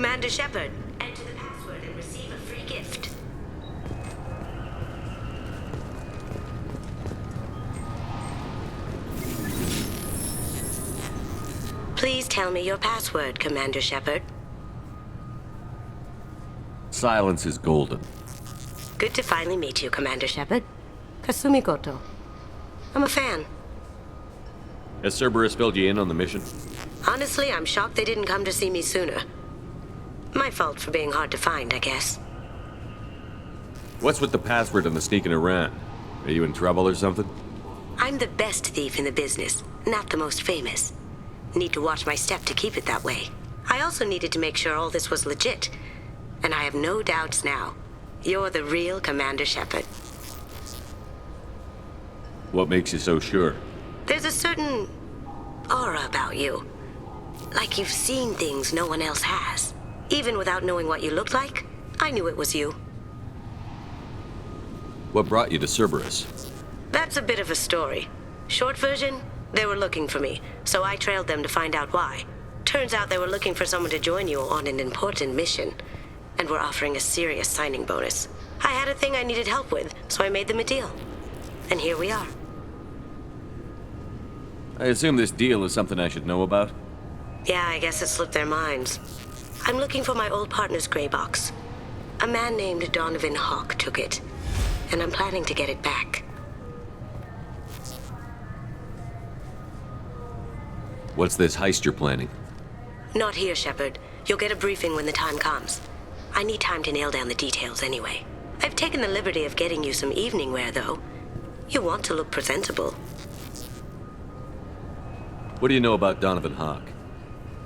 Commander Shepard, enter the password and receive a free gift. Please tell me your password, Commander Shepard. Silence is golden. Good to finally meet you, Commander Shepard. Kasumi Goto. I'm a fan. Has Cerberus filled you in on the mission? Honestly, I'm shocked they didn't come to see me sooner. My fault for being hard to find, I guess. What's with the password and the sneaking around? Are you in trouble or something? I'm the best thief in the business, not the most famous. Need to watch my step to keep it that way. I also needed to make sure all this was legit. And I have no doubts now. You're the real Commander Shepard. What makes you so sure? There's a certain aura about you. Like you've seen things no one else has. Even without knowing what you looked like, I knew it was you. What brought you to Cerberus? That's a bit of a story. Short version, they were looking for me, so I trailed them to find out why. Turns out they were looking for someone to join you on an important mission, and were offering a serious signing bonus. I had a thing I needed help with, so I made them a deal. And here we are. I assume this deal is something I should know about? Yeah, I guess it slipped their minds. I'm looking for my old partner's gray box. A man named Donovan Hawk took it, and I'm planning to get it back. What's this heist you're planning? Not here, Shepard. You'll get a briefing when the time comes. I need time to nail down the details anyway. I've taken the liberty of getting you some evening wear, though. You want to look presentable. What do you know about Donovan Hawk?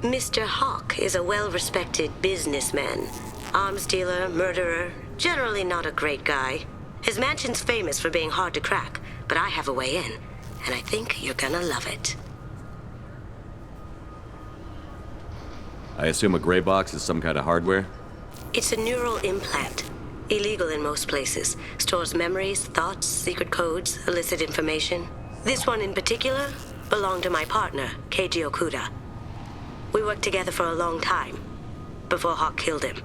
Mr. Hawk is a well-respected businessman. Arms dealer, murderer, generally not a great guy. His mansion's famous for being hard to crack, but I have a way in, and I think you're gonna love it. I assume a gray box is some kind of hardware? It's a neural implant. Illegal in most places. Stores memories, thoughts, secret codes, illicit information. This one in particular belonged to my partner, Keiji Okuda. We worked together for a long time, before Hawk killed him.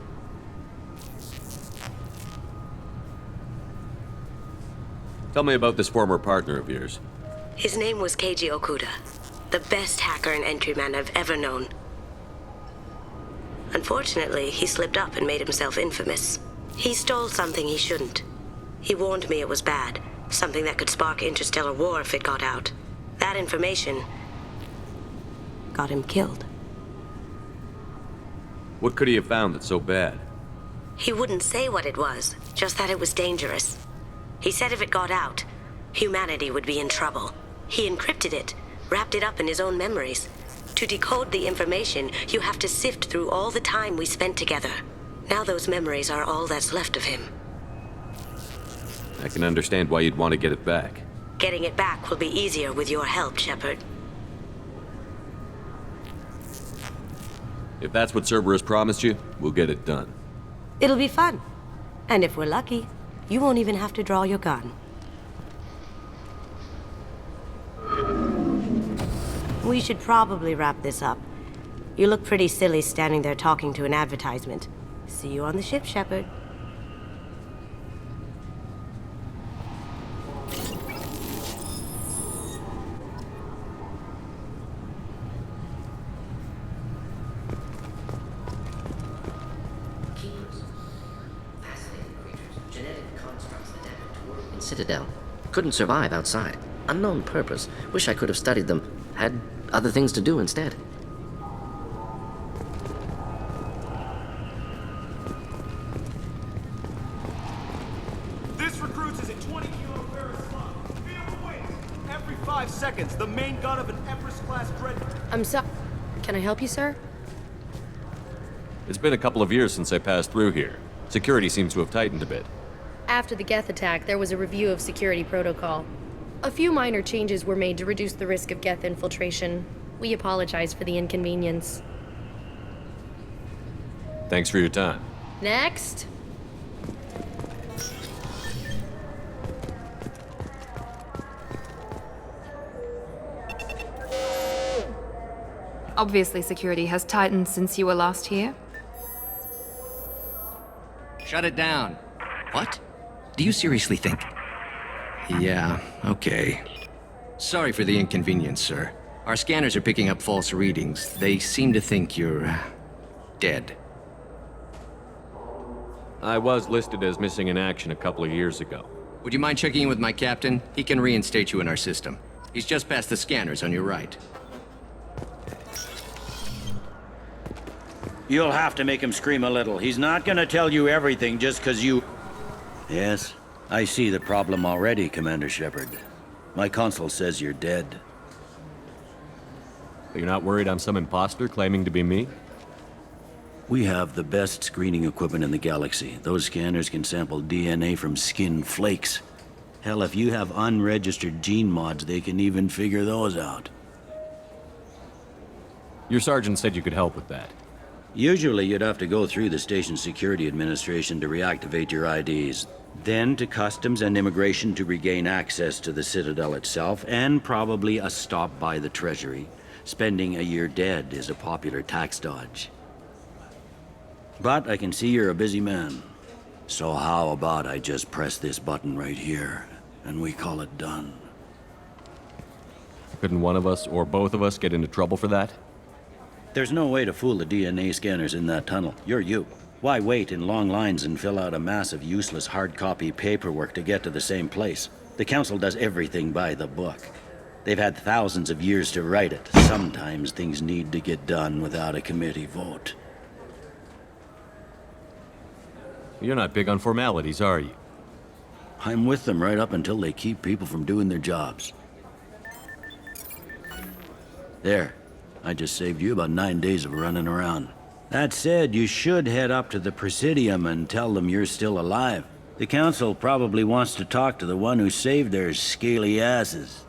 Tell me about this former partner of yours. His name was Keiji Okuda, the best hacker and entryman I've ever known. Unfortunately, he slipped up and made himself infamous. He stole something he shouldn't. He warned me it was bad, something that could spark interstellar war if it got out. That information got him killed. What could he have found that's so bad? He wouldn't say what it was, just that it was dangerous. He said if it got out, humanity would be in trouble. He encrypted it, wrapped it up in his own memories. To decode the information, you have to sift through all the time we spent together. Now those memories are all that's left of him. I can understand why you'd want to get it back. Getting it back will be easier with your help, Shepard. If that's what Cerberus promised you, we'll get it done. It'll be fun. And if we're lucky, you won't even have to draw your gun. We should probably wrap this up. You look pretty silly standing there talking to an advertisement. See you on the ship, Shepard. Citadel. Couldn't survive outside. Unknown purpose. Wish I could have studied them. Had other things to do instead. This recruits is a 20 kilo Ferris slug. Feel the weight. Every 5 seconds, the main gun of an Empress-class dreadnought. I'm so... Can I help you, sir? It's been a couple of years since I passed through here. Security seems to have tightened a bit. After the Geth attack, there was a review of security protocol. A few minor changes were made to reduce the risk of Geth infiltration. We apologize for the inconvenience. Thanks for your time. Next! Obviously, security has tightened since you were last here. Shut it down. What? Do you seriously think? Yeah, okay. Sorry for the inconvenience, sir. Our scanners are picking up false readings. They seem to think you're dead. I was listed as missing in action a couple of years ago. Would you mind checking in with my captain? He can reinstate you in our system. He's just past the scanners on your right. You'll have to make him scream a little. He's not gonna tell you everything just because you... Yes, I see the problem already, Commander Shepard. My console says you're dead. You're not worried I'm some imposter claiming to be me? We have the best screening equipment in the galaxy. Those scanners can sample DNA from skin flakes. Hell, if you have unregistered gene mods, they can even figure those out. Your sergeant said you could help with that. Usually, you'd have to go through the station security administration to reactivate your IDs. Then to Customs and Immigration to regain access to the Citadel itself, and probably a stop by the Treasury. Spending a year dead is a popular tax dodge. But I can see you're a busy man. So how about I just press this button right here, and we call it done? Couldn't one of us or both of us get into trouble for that? There's no way to fool the DNA scanners in that tunnel. You're you. Why wait in long lines and fill out a massive useless hard copy paperwork to get to the same place? The Council does everything by the book. They've had thousands of years to write it. Sometimes things need to get done without a committee vote. You're not big on formalities, are you? I'm with them right up until they keep people from doing their jobs. There. I just saved you about 9 days of running around. That said, you should head up to the Presidium and tell them you're still alive. The Council probably wants to talk to the one who saved their scaly asses.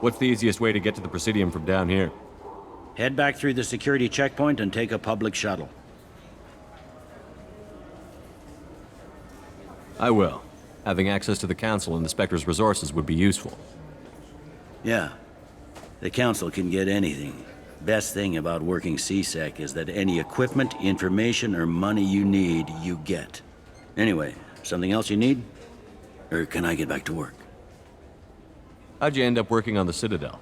What's the easiest way to get to the Presidium from down here? Head back through the security checkpoint and take a public shuttle. I will. Having access to the Council and the Spectre's resources would be useful. Yeah. The Council can get anything. Best thing about working CSEC is that any equipment, information, or money you need, you get. Anyway, something else you need? Or can I get back to work? How'd you end up working on the Citadel?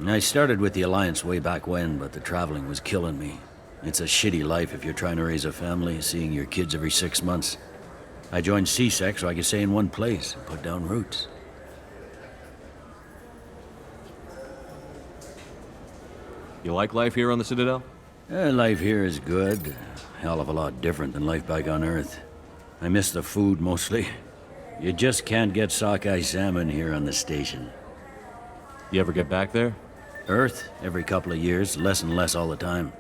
I started with the Alliance way back when, but the traveling was killing me. It's a shitty life if you're trying to raise a family, seeing your kids every 6 months. I joined CSEC so I could stay in one place and put down roots. You like life here on the Citadel? Life here is good. Hell of a lot different than life back on Earth. I miss the food mostly. You just can't get sockeye salmon here on the station. You ever get back there? Earth, every couple of years, less and less all the time.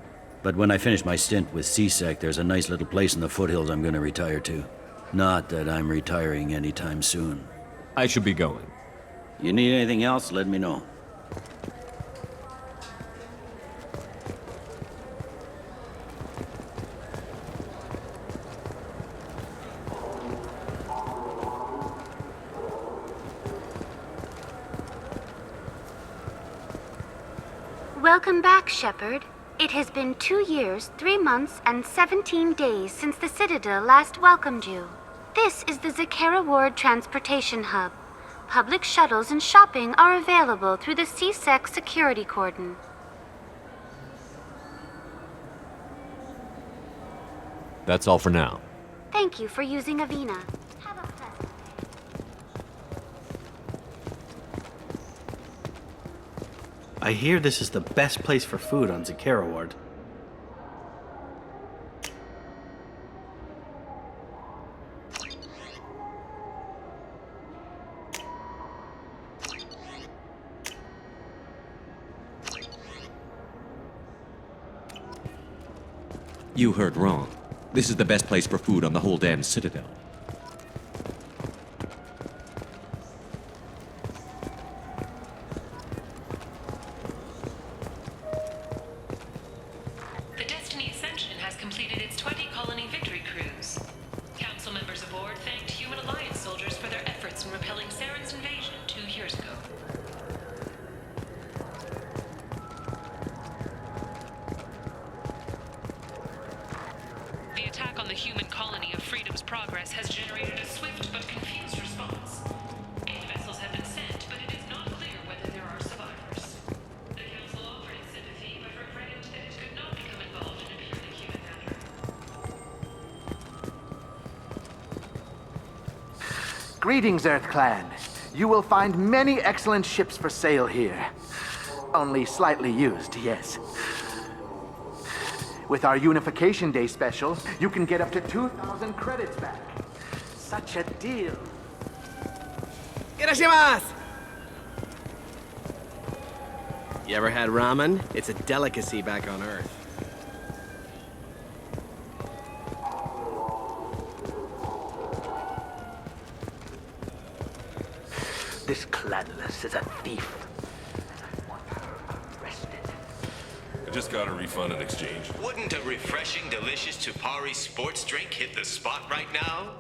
But when I finish my stint with CSEC, there's a nice little place in the foothills I'm gonna retire to. Not that I'm retiring anytime soon. I should be going. You need anything else, let me know. Welcome back, Shepard. It has been 2 years, 3 months, and 17 days since the Citadel last welcomed you. This is the Zakera Ward Transportation Hub. Public shuttles and shopping are available through the CSEC security cordon. That's all for now. Thank you for using Avina. Have a pleasant day. I hear this is the best place for food on Zakera Ward. You heard wrong. This is the best place for food on the whole damn Citadel. The Destiny Ascension has completed its 20-colony victory cruise. Council members aboard thanked Human Alliance soldiers for their efforts in repelling Saren's invasion 2 years ago. The attack on the the human colony of Freedom's Progress has generated a swift but confused response. 8 vessels have been sent, but it is not clear whether there are survivors. The Council offered its sympathy, but regretted that it could not become involved in a purely human matter. Greetings, Earth Clan. You will find many excellent ships for sale here. Only slightly used, yes. With our Unification Day special, you can get up to 2,000 credits back. Such a deal. Irashimasu! You ever had ramen? It's a delicacy back on Earth. This Cladulus is a thief. I just got a refund in exchange. Wouldn't a refreshing, delicious Tupari sports drink hit the spot right now?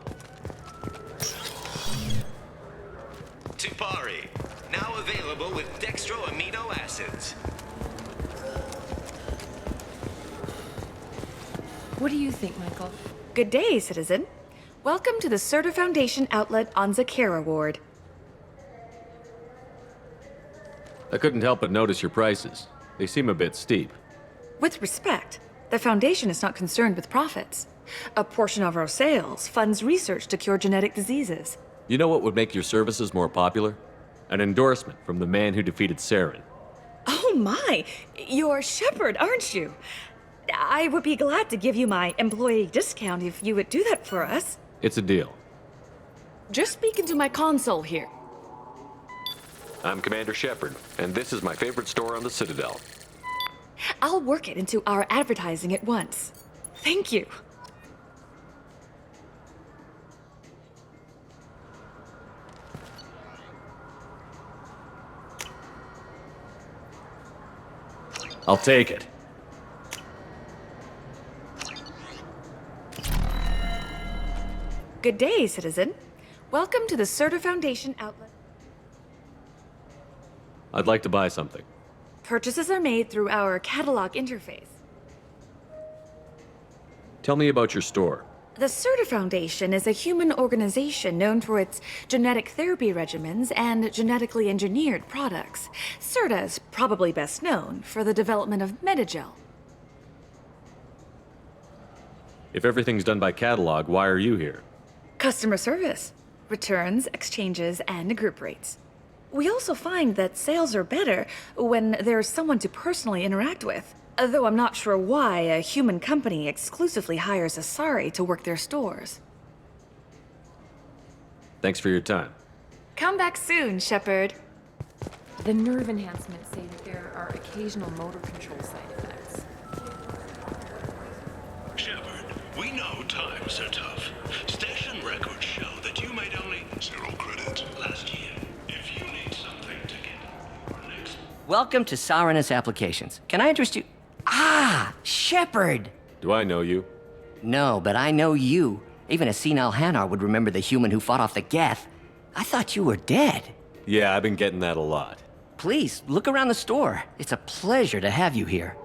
Tupari, now available with dextro amino acids. What do you think, Michael? Good day, citizen. Welcome to the Serta Foundation outlet on Zakera Ward. I couldn't help but notice your prices. They seem a bit steep. With respect, the Foundation is not concerned with profits. A portion of our sales funds research to cure genetic diseases. You know what would make your services more popular? An endorsement from the man who defeated Saren. Oh my! You're Shepard, aren't you? I would be glad to give you my employee discount if you would do that for us. It's a deal. Just speak into my console here. I'm Commander Shepard, and this is my favorite store on the Citadel. I'll work it into our advertising at once. Thank you. I'll take it. Good day, citizen. Welcome to the Serta Foundation outlet. I'd like to buy something. Purchases are made through our catalog interface. Tell me about your store. The Serta Foundation is a human organization known for its genetic therapy regimens and genetically engineered products. Serta is probably best known for the development of Metagel. If everything's done by catalog, why are you here? Customer service, returns, exchanges, and group rates. We also find that sales are better when there's someone to personally interact with. Though I'm not sure why a human company exclusively hires Asari to work their stores. Thanks for your time. Come back soon, Shepard. The nerve enhancements say that there are occasional motor control side effects. Shepard, we know times are tough. Station records show that you made only 0 credits last year. If you need something to get your next... Welcome to Saranus Applications. Can I interest you? Ah, Shepard! Do I know you? No, but I know you. Even a senile Hanar would remember the human who fought off the Geth. I thought you were dead. Yeah, I've been getting that a lot. Please, look around the store. It's a pleasure to have you here.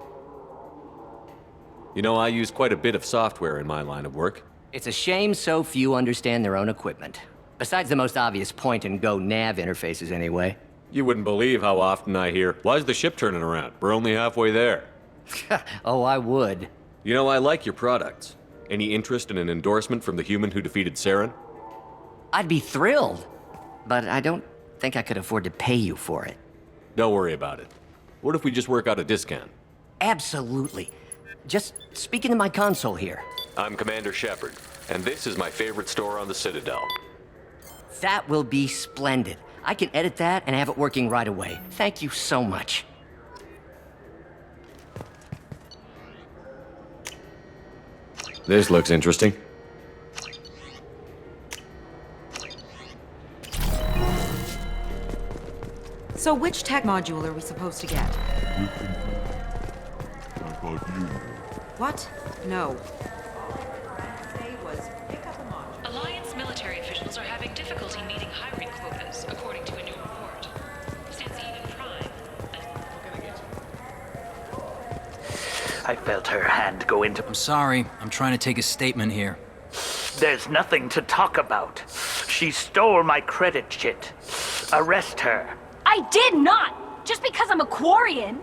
You know, I use quite a bit of software in my line of work. It's a shame so few understand their own equipment. Besides the most obvious point-and-go nav interfaces, anyway. You wouldn't believe how often I hear, "Why's the ship turning around? We're only halfway there." Oh, I would. You know, I like your products. Any interest in an endorsement from the human who defeated Saren? I'd be thrilled. But I don't think I could afford to pay you for it. Don't worry about it. What if we just work out a discount? Absolutely. Just speak into my console here. I'm Commander Shepard, and this is my favorite store on the Citadel. That will be splendid. I can edit that and have it working right away. Thank you so much. This looks interesting. So which tech module are we supposed to get? What? No. Alliance military officials are having difficulty meeting hiring quotas, according to a new report. Since even Prime... I felt her hand go into... I'm sorry. I'm trying to take a statement here. There's nothing to talk about. She stole my credit chit. Arrest her. I did not! Just because I'm a Quarian.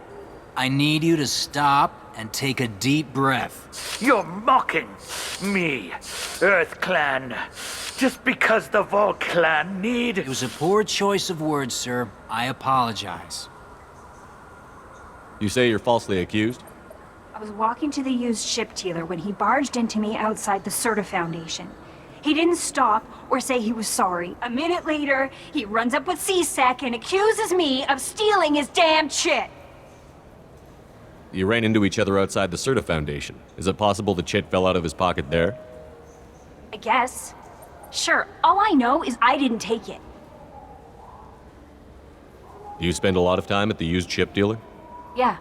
I need you to stop and take a deep breath. You're mocking me, Earth Clan. Just because the Vol Clan need... It was a poor choice of words, sir. I apologize. You say you're falsely accused? I was walking to the used ship dealer when he barged into me outside the Serta Foundation. He didn't stop or say he was sorry. A minute later, he runs up with C-Sec and accuses me of stealing his damn chit. You ran into each other outside the Serta Foundation. Is it possible the chit fell out of his pocket there? I guess. Sure, all I know is I didn't take it. Do you spend a lot of time at the used ship dealer? Yeah,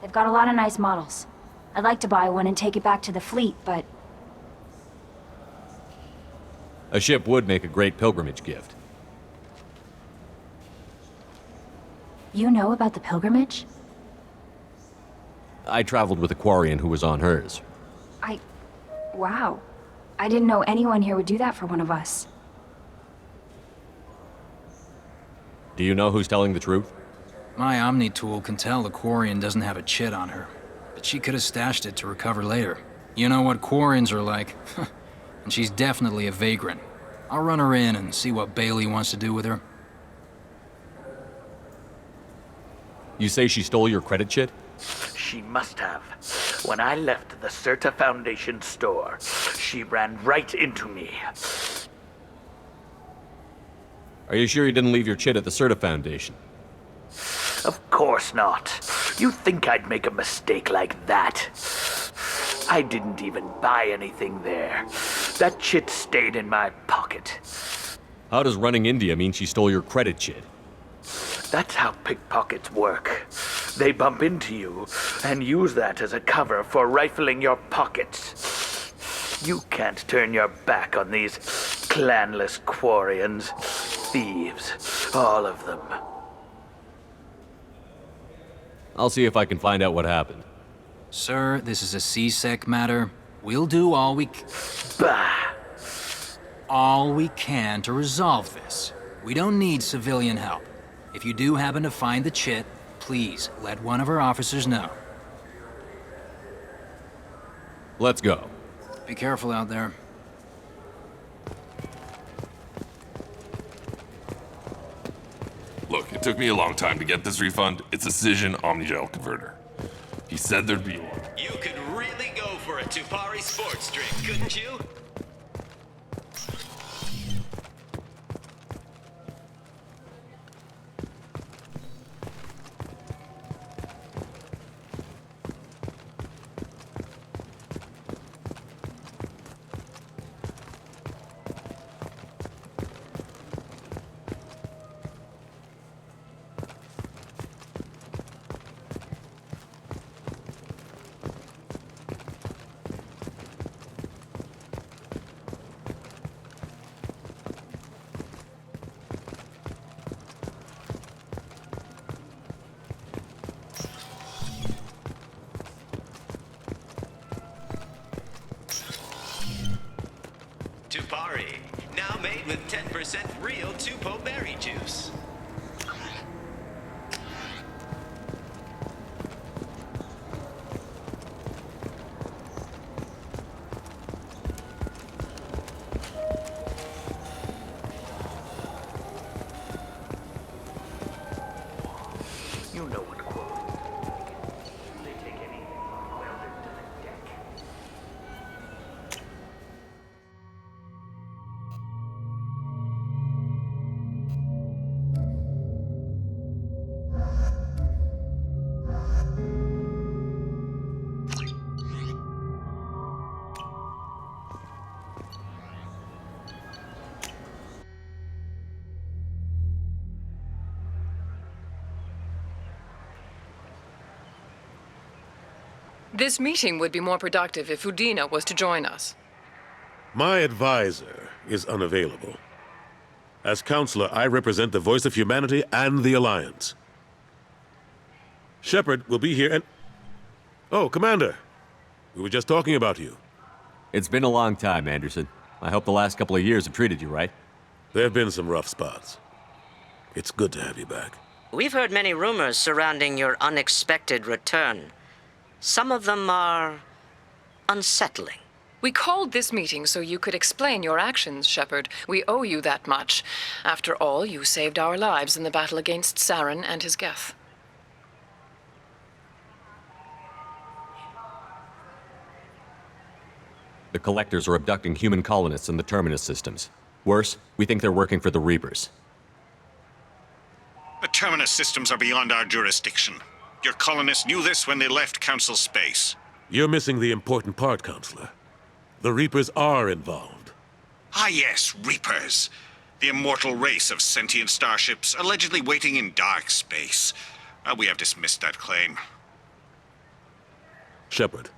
they've got a lot of nice models. I'd like to buy one and take it back to the fleet, but... A ship would make a great pilgrimage gift. You know about the pilgrimage? I traveled with a Quarian who was on hers. Wow. I didn't know anyone here would do that for one of us. Do you know who's telling the truth? My Omni tool can tell the Quarian doesn't have a chit on her, but she could have stashed it to recover later. You know what Quarians are like. And she's definitely a vagrant. I'll run her in and see what Bailey wants to do with her. You say she stole your credit chit? She must have. When I left the Serta Foundation store, she ran right into me. Are you sure you didn't leave your chit at the Serta Foundation? Of course not. You think I'd make a mistake like that? I didn't even buy anything there. That chit stayed in my pocket. How does running India mean she stole your credit chit? That's how pickpockets work. They bump into you and use that as a cover for rifling your pockets. You can't turn your back on these clanless Quarians. Thieves, all of them. I'll see if I can find out what happened. Sir, this is a C-Sec matter. We'll do all we all we can to resolve this. We don't need civilian help. If you do happen to find the chit, please let one of our officers know. Let's go. Be careful out there. Look, it took me a long time to get this refund. It's a Cision Omnigel converter. He said there'd be one. You could really go for a Tupari sports drink, couldn't you? Tupari, now made with 10% real Tupo berry juice. You know what they take anything welded to the deck. This meeting would be more productive if Udina was to join us. My advisor is unavailable. As counselor, I represent the voice of humanity and the Alliance. Shepard will be here and... Oh, Commander. We were just talking about you. It's been a long time, Anderson. I hope the last couple of years have treated you right. There have been some rough spots. It's good to have you back. We've heard many rumors surrounding your unexpected return. Some of them are unsettling. We called this meeting so you could explain your actions, Shepard. We owe you that much. After all, you saved our lives in the battle against Saren and his Geth. The Collectors are abducting human colonists in the Terminus systems. Worse, we think they're working for the Reapers. The Terminus systems are beyond our jurisdiction. Your colonists knew this when they left Council space. You're missing the important part, Counselor. The Reapers are involved. Ah yes, Reapers. The immortal race of sentient starships allegedly waiting in dark space. We have dismissed that claim. Shepard,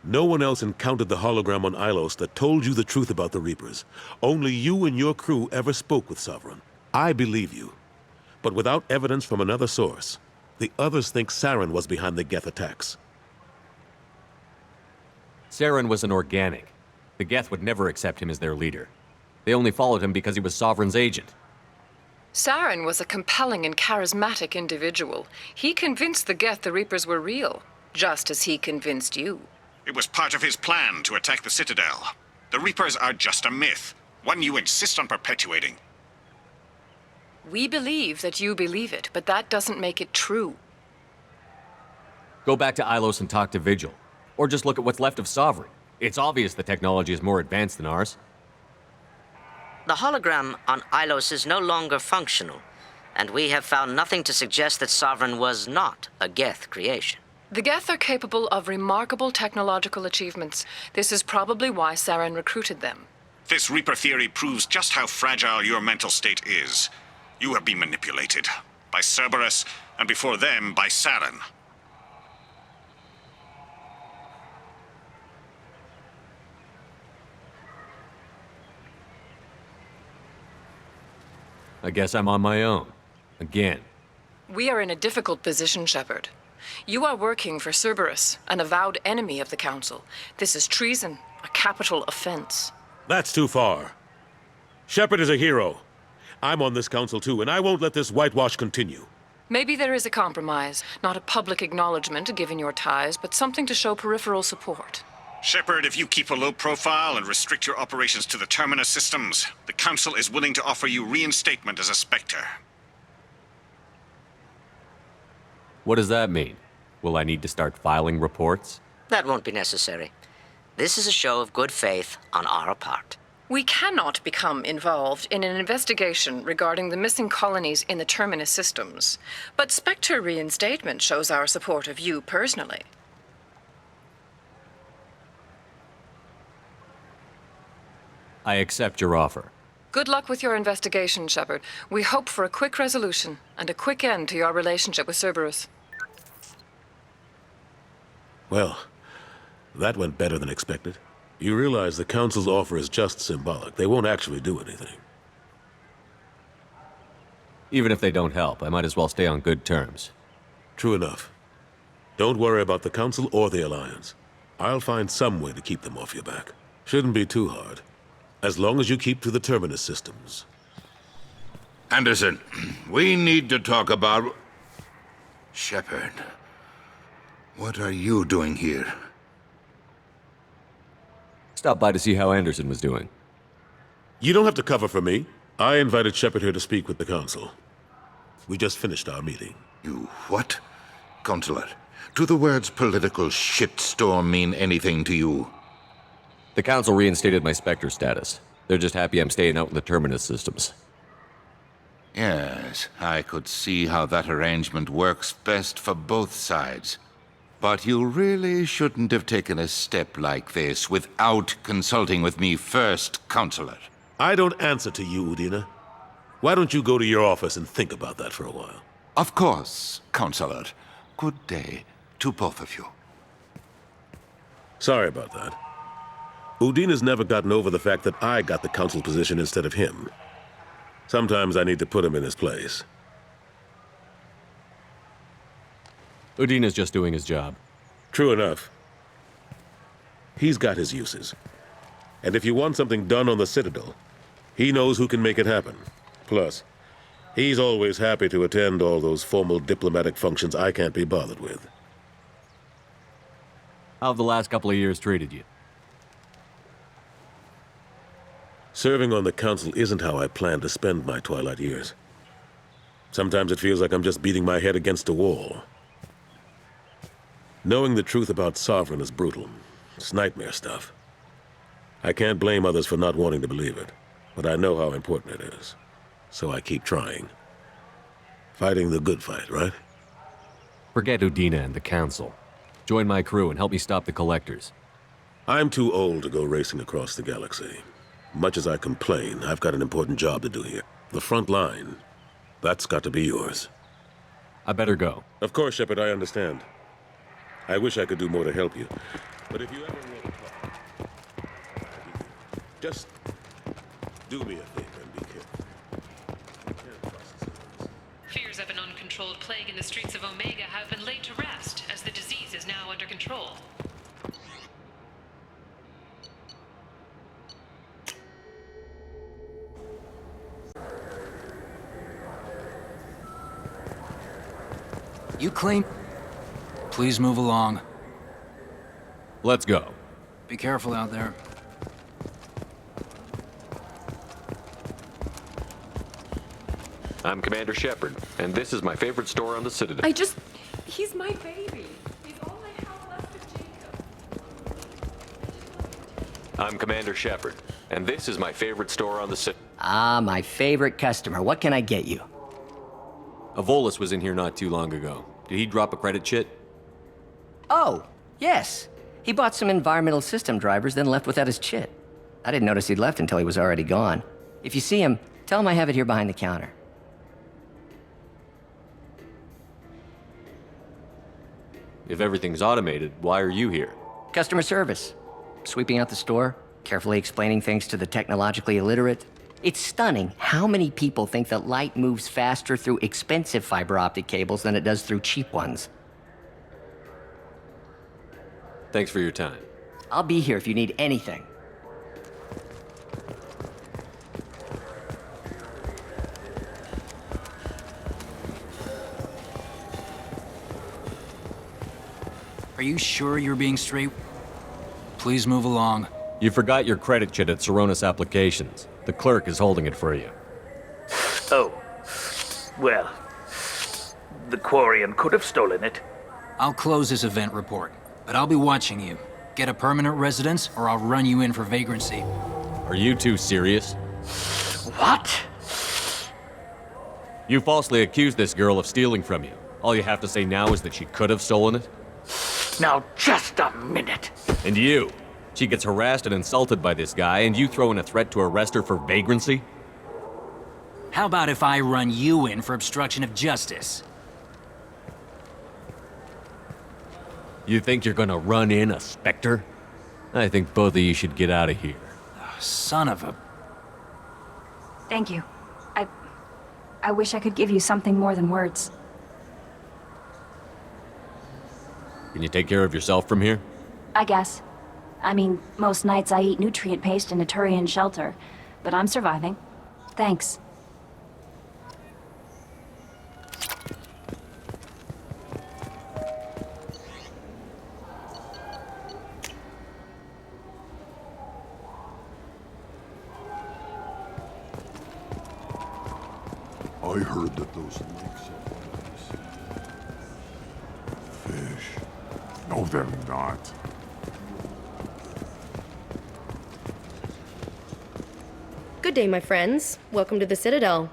no one else encountered the hologram on Ilos that told you the truth about the Reapers. Only you and your crew ever spoke with Sovereign. I believe you. But without evidence from another source, the others think Saren was behind the Geth attacks. Saren was an organic. The Geth would never accept him as their leader. They only followed him because he was Sovereign's agent. Saren was a compelling and charismatic individual. He convinced the Geth the Reapers were real, just as he convinced you. It was part of his plan to attack the Citadel. The Reapers are just a myth, one you insist on perpetuating. We believe that you believe it, but that doesn't make it true. Go back to Ilos and talk to Vigil. Or just look at what's left of Sovereign. It's obvious the technology is more advanced than ours. The hologram on Ilos is no longer functional, and we have found nothing to suggest that Sovereign was not a Geth creation. The Geth are capable of remarkable technological achievements. This is probably why Saren recruited them. This Reaper theory proves just how fragile your mental state is. You have been manipulated. By Cerberus, and before them, by Saren. I guess I'm on my own. Again. We are in a difficult position, Shepard. You are working for Cerberus, an avowed enemy of the Council. This is treason, a capital offense. That's too far. Shepard is a hero. I'm on this council too, and I won't let this whitewash continue. Maybe there is a compromise, not a public acknowledgement given your ties, but something to show peripheral support. Shepard, if you keep a low profile and restrict your operations to the Terminus systems, the Council is willing to offer you reinstatement as a Spectre. What does that mean? Will I need to start filing reports? That won't be necessary. This is a show of good faith on our part. We cannot become involved in an investigation regarding the missing colonies in the Terminus systems, but Spectre reinstatement shows our support of you personally. I accept your offer. Good luck with your investigation, Shepard. We hope for a quick resolution and a quick end to your relationship with Cerberus. Well, that went better than expected. You realize the Council's offer is just symbolic. They won't actually do anything. Even if they don't help, I might as well stay on good terms. True enough. Don't worry about the Council or the Alliance. I'll find some way to keep them off your back. Shouldn't be too hard. As long as you keep to the Terminus systems. Anderson, we need to talk about... Shepard. What are you doing here? Stopped by to see how Anderson was doing. You don't have to cover for me. I invited Shepard here to speak with the Council. We just finished our meeting. You what? Counselor, do the words political shitstorm mean anything to you? The Council reinstated my Spectre status. They're just happy I'm staying out in the Terminus systems. Yes, I could see how that arrangement works best for both sides. But you really shouldn't have taken a step like this without consulting with me first, Counselor. I don't answer to you, Udina. Why don't you go to your office and think about that for a while? Of course, Counselor. Good day to both of you. Sorry about that. Udina's never gotten over the fact that I got the Council position instead of him. Sometimes I need to put him in his place. Udina's just doing his job. True enough. He's got his uses. And if you want something done on the Citadel, he knows who can make it happen. Plus, he's always happy to attend all those formal diplomatic functions I can't be bothered with. How have the last couple of years treated you? Serving on the Council isn't how I plan to spend my twilight years. Sometimes it feels like I'm just beating my head against a wall. Knowing the truth about Sovereign is brutal. It's nightmare stuff. I can't blame others for not wanting to believe it, but I know how important it is. So I keep trying. Fighting the good fight, right? Forget Udina and the Council. Join my crew and help me stop the Collectors. I'm too old to go racing across the galaxy. Much as I complain, I've got an important job to do here. The front line. That's got to be yours. I better go. Of course, Shepard, I understand. I wish I could do more to help you. But if you ever want to talk, just do me a favor and be careful. Fears of an uncontrolled plague in the streets of Omega have been laid to rest, as the disease is now under control. You claim... Please move along. Let's go. Be careful out there. I'm Commander Shepard, and this is my favorite store on the Citadel. He's my baby. He's all I have left of Jacob. I'm Commander Shepard, and this is my favorite store on the Citadel. Ah, my favorite customer. What can I get you? Avolis was in here not too long ago. Did he drop a credit chit? Oh, yes. He bought some environmental system drivers, then left without his chit. I didn't notice he'd left until he was already gone. If you see him, tell him I have it here behind the counter. If everything's automated, why are you here? Customer service. Sweeping out the store, carefully explaining things to the technologically illiterate. It's stunning how many people think that light moves faster through expensive fiber optic cables than it does through cheap ones. Thanks for your time. I'll be here if you need anything. Are you sure you're being straight? Please move along. You forgot your credit chit at Saronis Applications. The clerk is holding it for you. Oh. Well, the Quarian could have stolen it. I'll close this event report, but I'll be watching you. Get a permanent residence, or I'll run you in for vagrancy. Are you two serious? What? You falsely accused this girl of stealing from you. All you have to say now is that she could have stolen it? Now, just a minute. And you? She gets harassed and insulted by this guy, and you throw in a threat to arrest her for vagrancy? How about if I run you in for obstruction of justice? You think you're gonna run in a Spectre? I think both of you should get out of here. Son of a... Thank you. I wish I could give you something more than words. Can you take care of yourself from here? I guess. I mean, most nights I eat nutrient paste in a Turian shelter, but I'm surviving. Thanks. I heard that those lakes are fish. No, they're not. Good day, my friends. Welcome to the Citadel.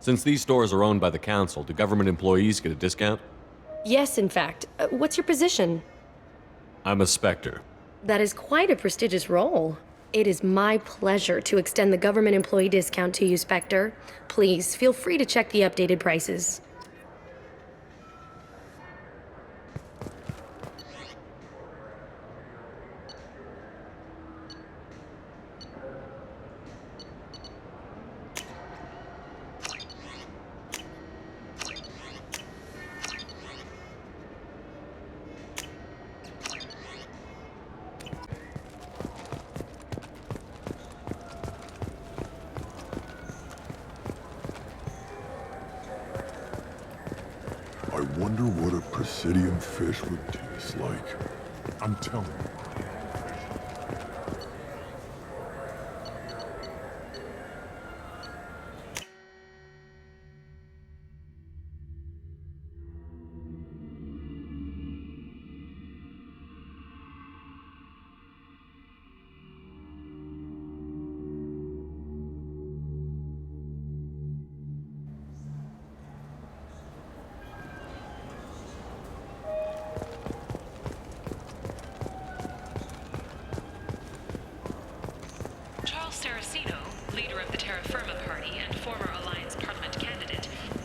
Since these stores are owned by the Council, do government employees get a discount? Yes, in fact. What's your position? I'm a Spectre. That is quite a prestigious role. It is my pleasure to extend the government employee discount to you, Spectre. Please, feel free to check the updated prices. wonder what a Presidium fish would taste like. I'm telling you.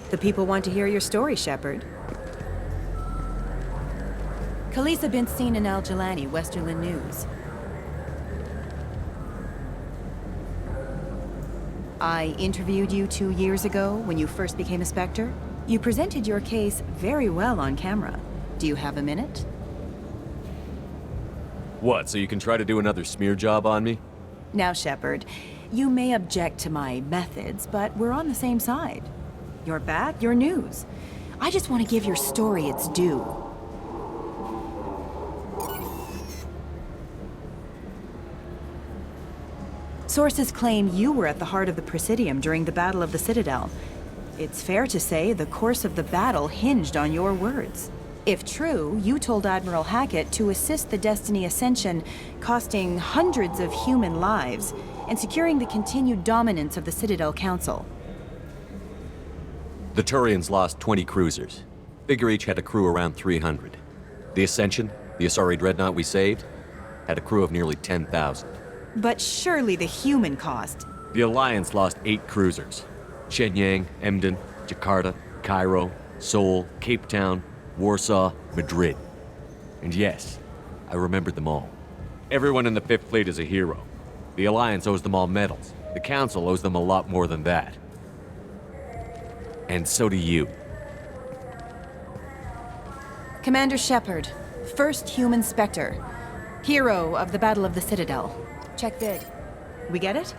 The people want to hear your story, Shepard. Khaleesa bint Sinan al-Jilani, Westerland News. I interviewed you 2 years ago when you first became a Spectre. You presented your case very well on camera. Do you have a minute? What, so you can try to do another smear job on me? Now, Shepard, you may object to my methods, but we're on the same side. You're back, you're news. I just want to give your story its due. Sources claim you were at the heart of the Presidium during the Battle of the Citadel. It's fair to say the course of the battle hinged on your words. If true, you told Admiral Hackett to assist the Destiny Ascension, costing hundreds of human lives, and securing the continued dominance of the Citadel Council. The Turians lost 20 cruisers. Figure each had a crew around 300. The Ascension, the Asari dreadnought we saved, had a crew of nearly 10,000. But surely the human cost. The Alliance lost 8 cruisers. Shenyang, Emden, Jakarta, Cairo, Seoul, Cape Town, Warsaw, Madrid. And yes, I remembered them all. Everyone in the Fifth Fleet is a hero. The Alliance owes them all medals. The Council owes them a lot more than that. And so do you. Commander Shepard, first human Spectre. Hero of the Battle of the Citadel. Check vid. We get it?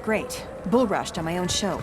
Great. Bull rushed on my own show.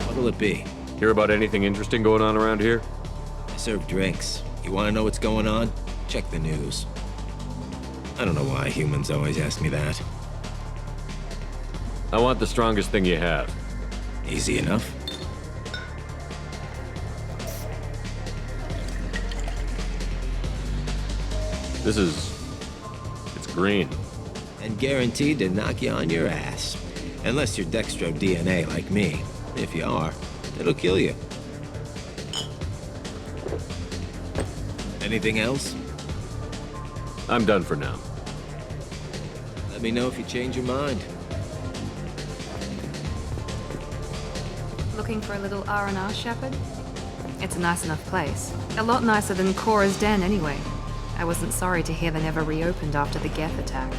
What'll it be? Hear about anything interesting going on around here? I serve drinks. You want to know what's going on? Check the news. I don't know why humans always ask me that. I want the strongest thing you have. Easy enough. It's green. And guaranteed to knock you on your ass. Unless you're Dextro DNA like me. If you are, it'll kill you. Anything else? I'm done for now. Let me know if you change your mind. Looking for a little R&R, Shepard? It's a nice enough place. A lot nicer than Cora's Den, anyway. I wasn't sorry to hear they never reopened after the Geth attack.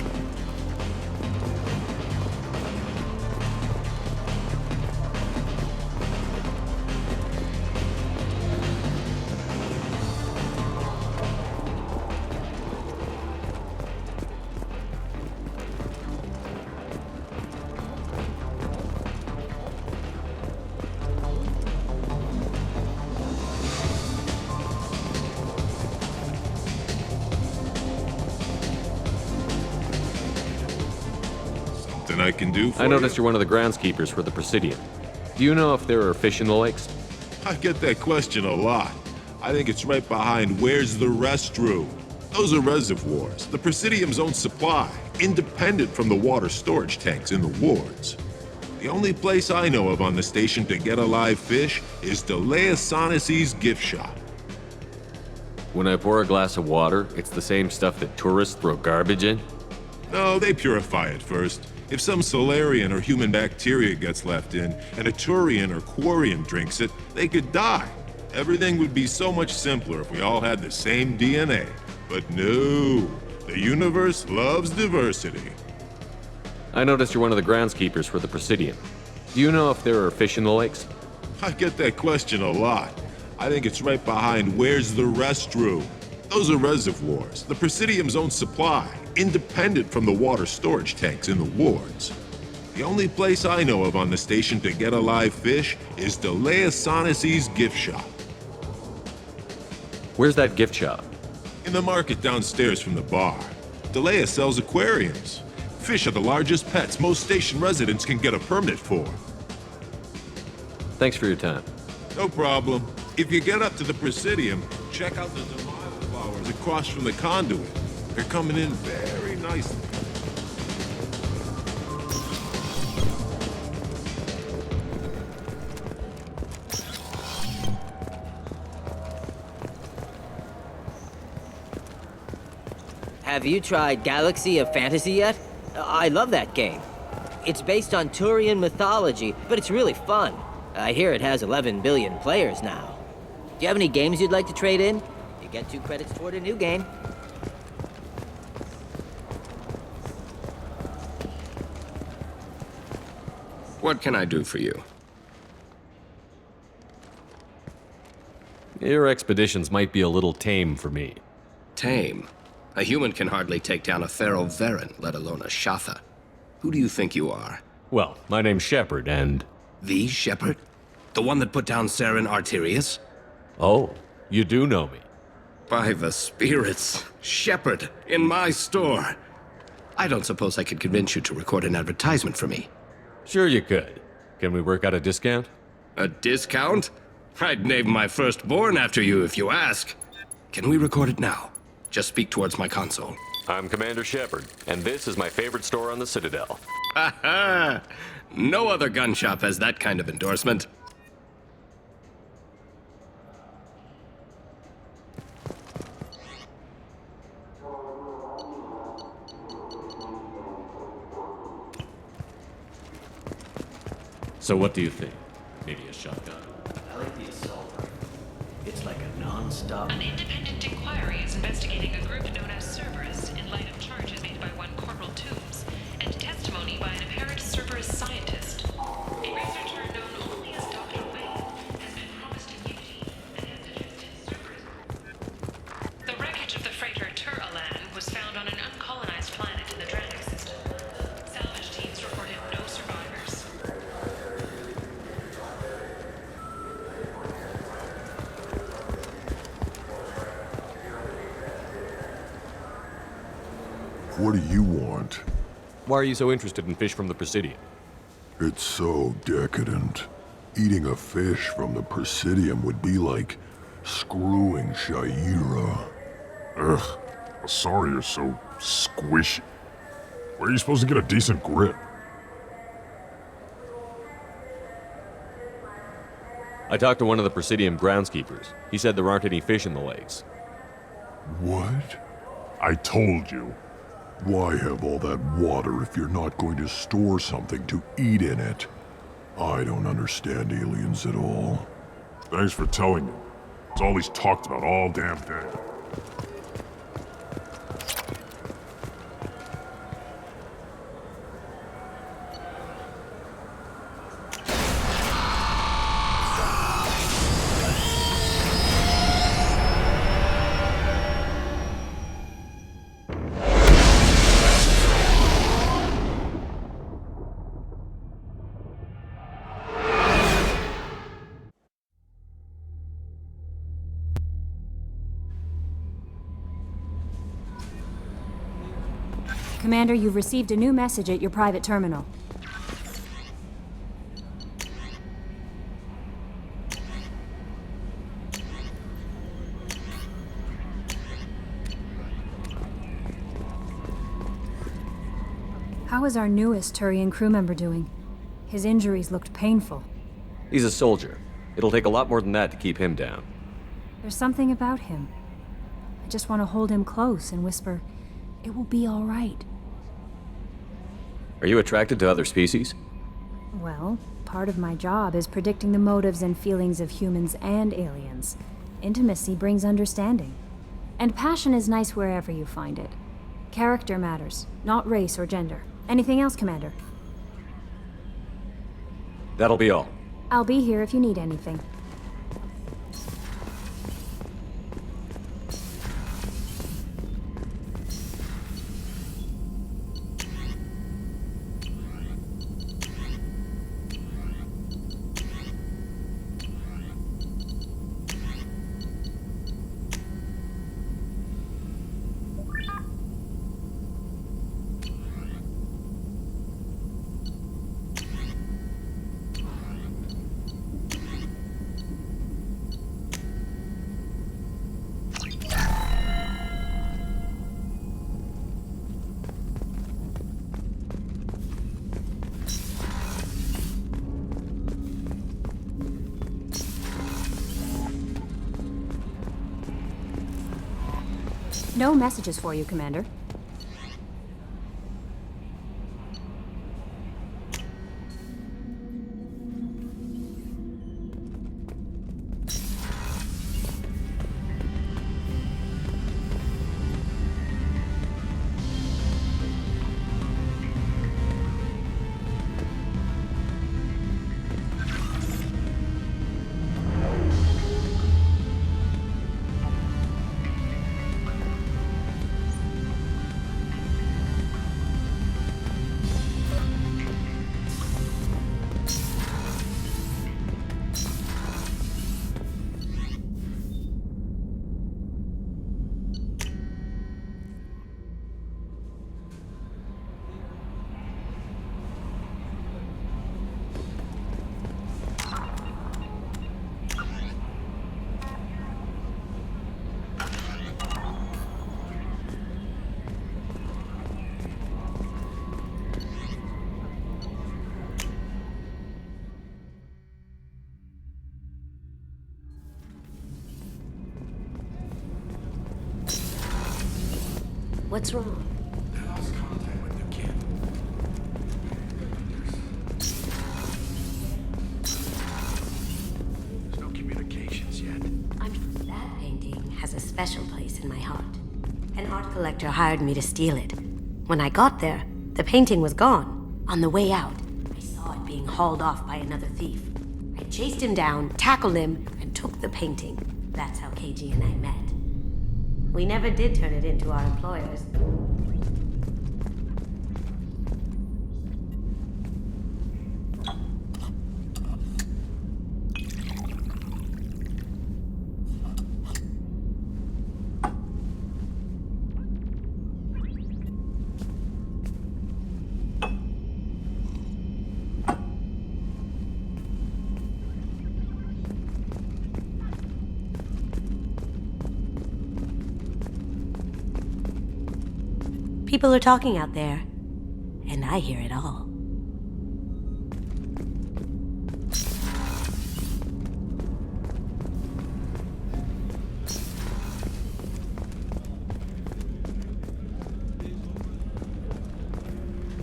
I can do for I noticed you're one of the groundskeepers for the Presidium. Do you know if there are fish in the lakes? I get that question a lot. I think it's right behind Where's the Restroom? Those are reservoirs, the Presidium's own supply, independent from the water storage tanks in the wards. The only place I know of on the station to get a live fish is Delea Sonesi's gift shop. When I pour a glass of water, it's the same stuff that tourists throw garbage in? No, they purify it first. If some Solarian or human bacteria gets left in, and a Turian or Quarian drinks it, they could die. Everything would be so much simpler if we all had the same DNA. But no, the universe loves diversity. I noticed you're one of the groundskeepers for the Presidium. Do you know if there are fish in the lakes? I get that question a lot. I think it's right behind Where's the Restroom? Those are reservoirs, the Presidium's own supply, independent from the water storage tanks in the wards. The only place I know of on the station to get a live fish is Delea Sonesi's gift shop. Where's that gift shop? In the market downstairs from the bar. Delea sells aquariums. Fish are the largest pets most station residents can get a permit for. Thanks for your time. No problem. If you get up to the Presidium, check out the Delilah flowers across from the conduit. They're coming in very nicely. Have you tried Galaxy of Fantasy yet? I love that game. It's based on Turian mythology, but it's really fun. I hear it has 11 billion players now. Do you have any games you'd like to trade in? You get 2 credits toward a new game. What can I do for you? Your expeditions might be a little tame for me. Tame? A human can hardly take down a Pharaoh Varen, let alone a Shatha. Who do you think you are? Well, my name's Shepard, and... The Shepard? The one that put down Saren Arterius? Oh, you do know me. By the spirits, Shepard, in my store. I don't suppose I could convince you to record an advertisement for me. Sure you could. Can we work out a discount? A discount? I'd name my firstborn after you if you ask. Can we record it now? Just speak towards my console. I'm Commander Shepard, and this is my favorite store on the Citadel. Ha ha! No other gun shop has that kind of endorsement. So what do you think? Maybe a shotgun? I like the assault rifle. It's like a non-stop... An independent inquiry is investigating a group known as Cerberus in light of charges made by one Corporal Toombs and testimony by an apparent Cerberus scientist. A researcher known only as Dr. Wayne has been promised immunity and has interest in Cerberus. The wreckage of the freighter Tur-Alan was found on an uncolonized planet in the Draenei system. Salvage teams reported no survivors. What do you want? Why are you so interested in fish from the Presidium? It's so decadent. Eating a fish from the Presidium would be like screwing Shaira. Ugh, sorry you're so squishy. Where are you supposed to get a decent grip? I talked to one of the Presidium groundskeepers. He said there aren't any fish in the lakes. What? I told you. Why have all that water if you're not going to store something to eat in it? I don't understand aliens at all. Thanks for telling me. It's all he's talked about all damn day. Commander, you've received a new message at your private terminal. How is our newest Turian crew member doing? His injuries looked painful. He's a soldier. It'll take a lot more than that to keep him down. There's something about him. I just want to hold him close and whisper, "It will be all right." Are you attracted to other species? Well, part of my job is predicting the motives and feelings of humans and aliens. Intimacy brings understanding. And passion is nice wherever you find it. Character matters, not race or gender. Anything else, Commander? That'll be all. I'll be here if you need anything. No messages for you, Commander. What's wrong? I lost contact with the kid. There's no communications yet. That painting has a special place in my heart. An art collector hired me to steal it. When I got there, the painting was gone. On the way out, I saw it being hauled off by another thief. I chased him down, tackled him, and took the painting. That's how KG and I met. We never did turn it into our employers. People are talking out there, and I hear it all.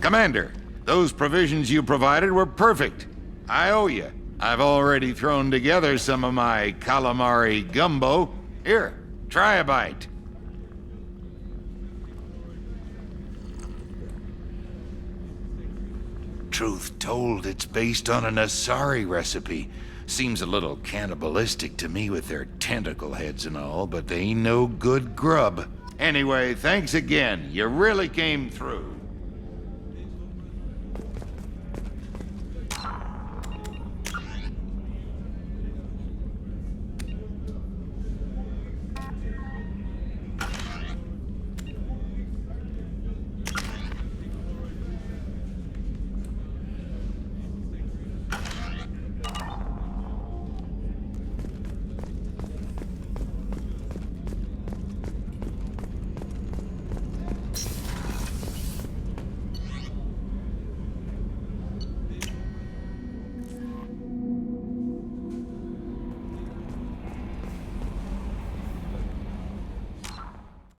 Commander, those provisions you provided were perfect. I owe you. I've already thrown together some of my calamari gumbo. Here, try a bite. Truth told, it's based on an Asari recipe. Seems a little cannibalistic to me with their tentacle heads and all, but they ain't no good grub. Anyway, thanks again. You really came through.